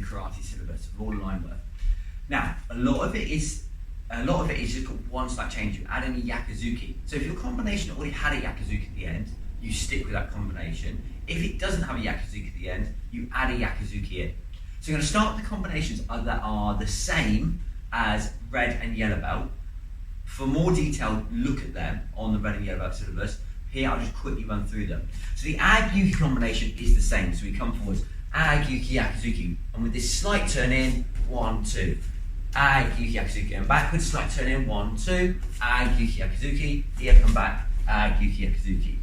karate syllabus of all line work. Now, a lot of it is just got one slight change. You add in a yakuzuki. So if your combination already had a yakuzuki at the end, you stick with that combination. If it doesn't have a yakuzuki at the end, you add a yakuzuki in. So you're going to start with the combinations that are the same as red and yellow belt. For more detailed look at them on the red and yellow belt syllabus, here I'll just quickly run through them. So the ag-yuki combination is the same. So we come forwards, ag-yuki, yakuzuki, and with this slight turn in, 1, 2. Ag-yuki, yakuzuki, and backwards, slight turn in, 1, 2. Ag-yuki, yakuzuki, here come back, ag-yuki, yakuzuki.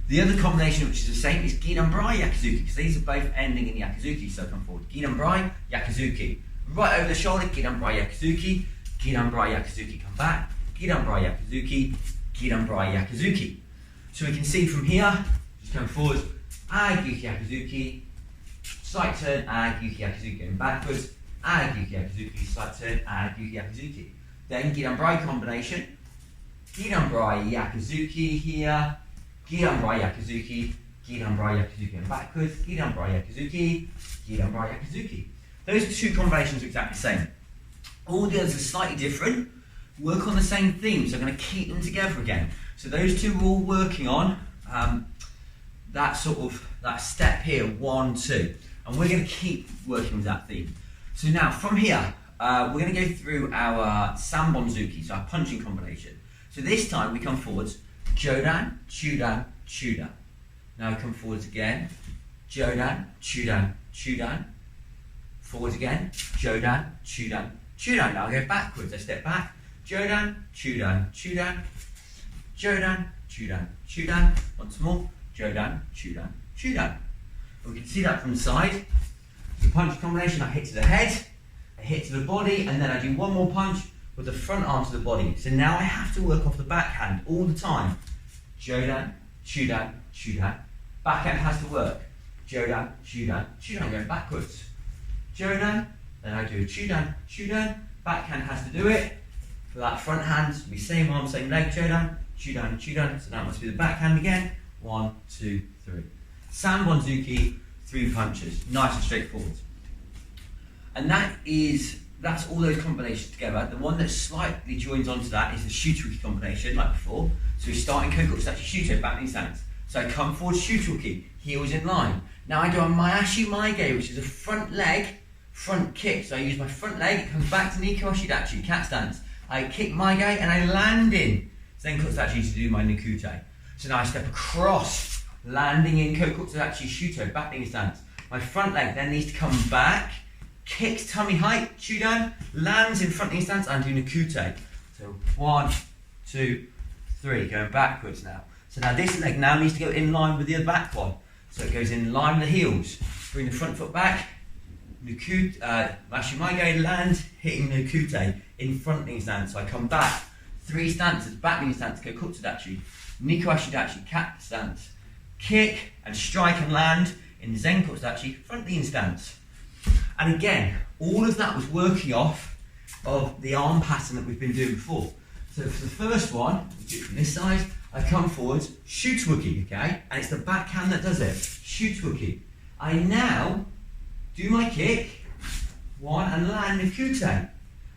The other combination which is the same is Gedan Barai, yakuzuki, because these are both ending in yakuzuki, so come forward. Gedan Barai, yakuzuki. Right over the shoulder, Gedan Barai, yakuzuki, Gedan Barai, yakuzuki, come back, Gedan Barai, yakuzuki, Gedan Barai, yakuzuki. So we can see from here, just come forward, ag-yuki, yakuzuki, slight turn, ag-yuki, yakuzuki, going backwards, ag-yuki, yakuzuki, slight turn, ag-yuki, yakuzuki. Then Gedan Barai combination, Gedan Barai, yakuzuki here, Gedan Barai, yakuzuki, Gedan Barai, yakuzuki, and backwards, Gedan Barai, yakuzuki, Gedan Barai, yakuzuki. Those two combinations are exactly the same. All the others are slightly different, work on the same theme, so I'm going to keep them together again. So those two are all working on that step here, 1, 2, and we're going to keep working with that theme. So now from here, we're going to go through our Sanbon Zuki, so our punching combination. So this time we come forwards, Jodan, Chudan, Chudan. Now come forwards again, Jodan, Chudan, Chudan. Forwards again, Jodan, Chudan, Chudan. Now I go backwards, I step back, Jodan, Chudan, Chudan, Jodan, Chudan, Chudan. Once more, Jodan, Chudan, Chudan. And we can see that from the side. The punch combination, I hit to the head, I hit to the body, and then I do one more punch with the front arm to the body. So now I have to work off the backhand all the time. Jodan, Chudan, Chudan. Backhand has to work. Jodan, Chudan, Chudan, going backwards. Jodan, then I do a Chudan, Chudan. Backhand has to do it. For that front hand, it'll be same arm, same leg, Jodan, Chudan, Chudan. So now it must be the backhand again. 1, 2, 3. Sanbon Zuki, 3 punches. Nice and straightforward. And that's all those combinations together. The one that slightly joins onto that is the Shutoki combination, like before. So we start in Koku, so that's Shuto, back knee stance. So I come forward, Shutoki, heels in line. Now I do a Mawashi Geri, which is a front leg, front kick. So I use my front leg, it comes back to Nikoshi Dachi, cat stance. I kick Mae Geri and I land in Zenko Dachi to do my Nikute. So now I step across, landing in Koku Dachi Shuto, back knee stance. My front leg then needs to come back, kicks tummy height, Chudan, lands in front knee stance and do Nikute. So 1, 2, 3, going backwards now. So now this leg now needs to go in line with the back one. So it goes in line with the heels. Bring the front foot back, Nikute, Mawashi Geri, land, hitting Nikute in front knee stance. So I come back, 3 stances, back knee stance, go Kutsudachi, Nikoshi Dachi, cat stance, kick and strike and land in Zen Kutsudachi, front knee stance. And again, all of that was working off of the arm pattern that we've been doing before. So for the first one, we do it from this side, I come forwards, Shutoki, okay? And it's the backhand that does it, Shutoki. I now do my kick, 1, and land Nikute.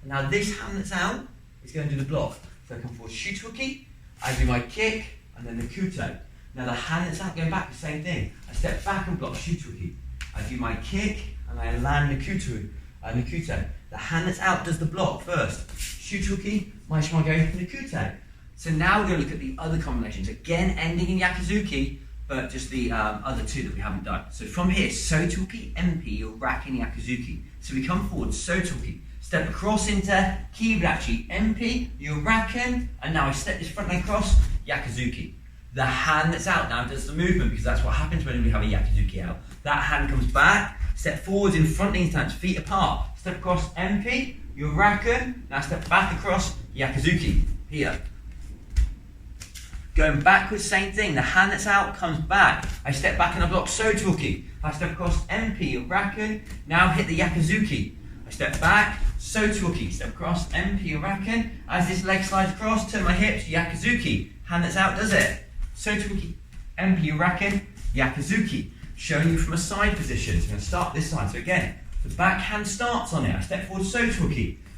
Now this hand that's out is going to do the block. So I come forward, Shutoki, I do my kick, and then Nikute. Now the hand that's out going back, the same thing. I step back and block Shutoki. I do my kick, and I land Nikute. The hand that's out does the block first. Shutoki, Mawashi Geri, Nikute. So now we're going to look at the other combinations. Again, ending in Yakuzuki, but just the other 2 that we haven't done. So from here, Sotoki, Empi, Uraken, Yakuzuki. So we come forward, Sotoki, step across into Kiburachi, Empi, Uraken, and now I step this front leg across, Yakuzuki. The hand that's out now does the movement because that's what happens when we have a Yakuzuki out. That hand comes back, step forwards in front knee stance, feet apart, step across Empi, Uraken, now step back across Yakuzuki, here. Going backwards, same thing. The hand that's out comes back. I step back and I block Sotoki. I step across Empi, Uraken, now hit the Yakuzuki. I step back, Sotoki, step across Empi, Uraken. As this leg slides across, turn my hips, Yakuzuki. Hand that's out does it. Sotoki, Empi, Uraken, Yakuzuki. Showing you from a side position. So I'm going to start this side. So again, The backhand starts on it. I step forward, Soto.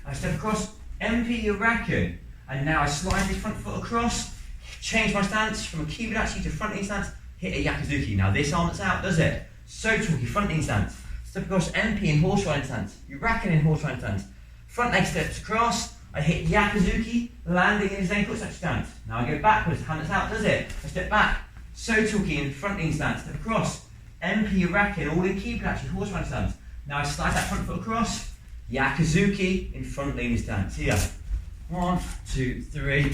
I step across, Empi, Uraken. And now I slide the front foot across, change my stance from a Kibadachi to front knee stance, hit a Yakuzuki. Now this arm that's out does it. Soto, front knee stance. Step across, Empi in horse riding stance. Uraken in horse riding stance. Front leg steps across, I hit Yakuzuki, landing in his ankle touch stance. Now I go backwards, hand that's out does it. I step back, Soto in front knee stance, step across, Empi, Uraken, all in Kibadachi, horse riding stance. Now I slide that front foot across, Yakuzuki in front leaning stance. Here. 1, 2, 3,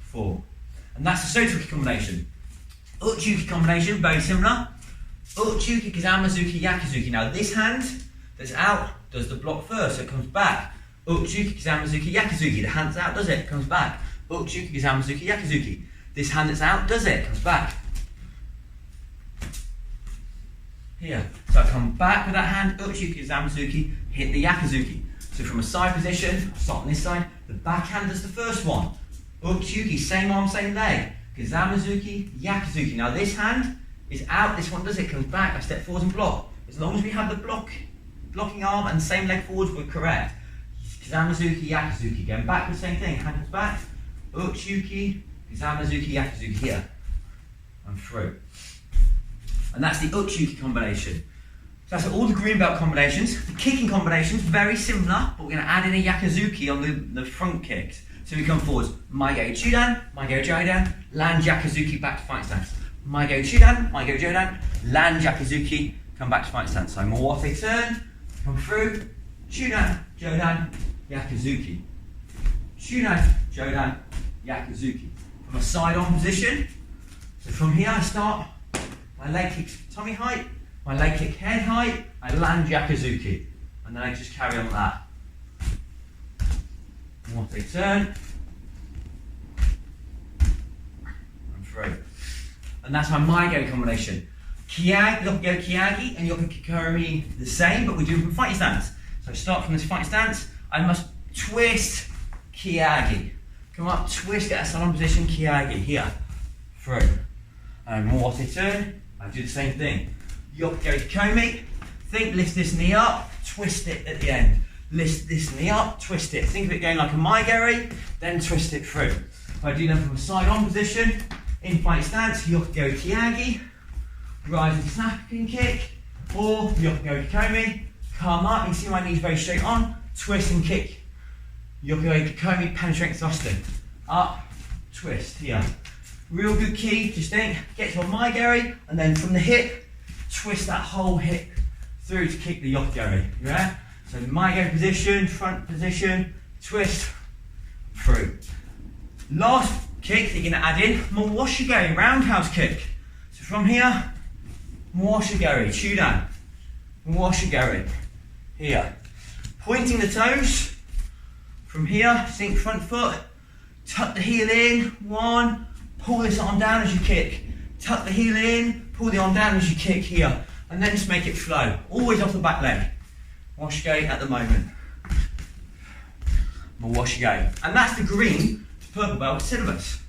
4. And that's the Soto combination. Uchuki combination, very similar. Uchuki, Kizamazuki, Yakuzuki. Now this hand that's out does the block first, so it comes back. Uchuki, Kizamazuki, Yakuzuki. The hand that's out does it, comes back. Uchuki, Kizamazuki, Yakuzuki. This hand that's out does it, comes back. Here. So I come back with that hand, Uchuki, Kizamazuki, hit the Yakuzuki. So from a side position, I start on this side, the backhand does the first one. Uchuki, same arm, same leg. Kizamazuki, Yakuzuki. Now this hand is out, this one does it, comes back, I step forward and block. As long as we have the blocking arm and same leg forwards, we're correct. Kizamazuki, Yakuzuki. Going backwards, same thing, hand comes back. Uchuki, Kizamazuki, Yakuzuki. Here. And through. And that's the Uchuki combination. So that's all the green belt combinations. The kicking combinations, very similar, but we're going to add in a Yakuzuki on the front kicks. So we come forwards, Mae Geri Chudan, Mae Geri Jodan, land Yakuzuki, back to fight stance. Mae Geri Chudan, Mae Geri Jodan, land Yakuzuki, come back to fight stance. So Mawashi turn, come through, Chudan, Jodan, Yakuzuki. Chudan, Jodan, Yakuzuki. From a side on position. So from here I start, my leg kicks tummy height, my leg kick head height, I land Yakuzuki. And then I just carry on that. One big turn. And through. And that's my Mae Geri combination. Yoko Kyagi and Yoko Kikomi the same, but we do it from fighting stance. So I start from this fighting stance, I must twist Kyagi. Come up, twist, get a salon position, Kyagi, here. Through. And more turn, I do the same thing. Yoko Kikomi, think lift this knee up, twist it at the end. Lift this knee up, twist it. Think of it going like a Mae Geri, then twist it through. If I do them from a side on position, in fight stance, Yoko Kyagi, rising snapping kick, or Yoko Kikomi, come up, you see my knees very straight on, twist and kick. Yoko Kikomi, penetrating thrusting. Up, twist, here. Real good key, just think, get to a Mae Geri, and then from the hip, twist that whole hip through to kick the Yoko Geri, yeah? So Mae Geri position, front position, twist, through. Last kick that you're going to add in, Mawashi Geri, roundhouse kick. So from here, Mawashi Geri, Chudan, Mawashi Geri, here. Pointing the toes, from here, sink front foot, tuck the heel in, 1, pull this arm down as you kick, tuck the heel in, pull the arm down as you kick here, and then just make it flow, always off the back leg. Mawashi Geri at the moment. Mawashi Geri. And that's the green to purple belt syllabus.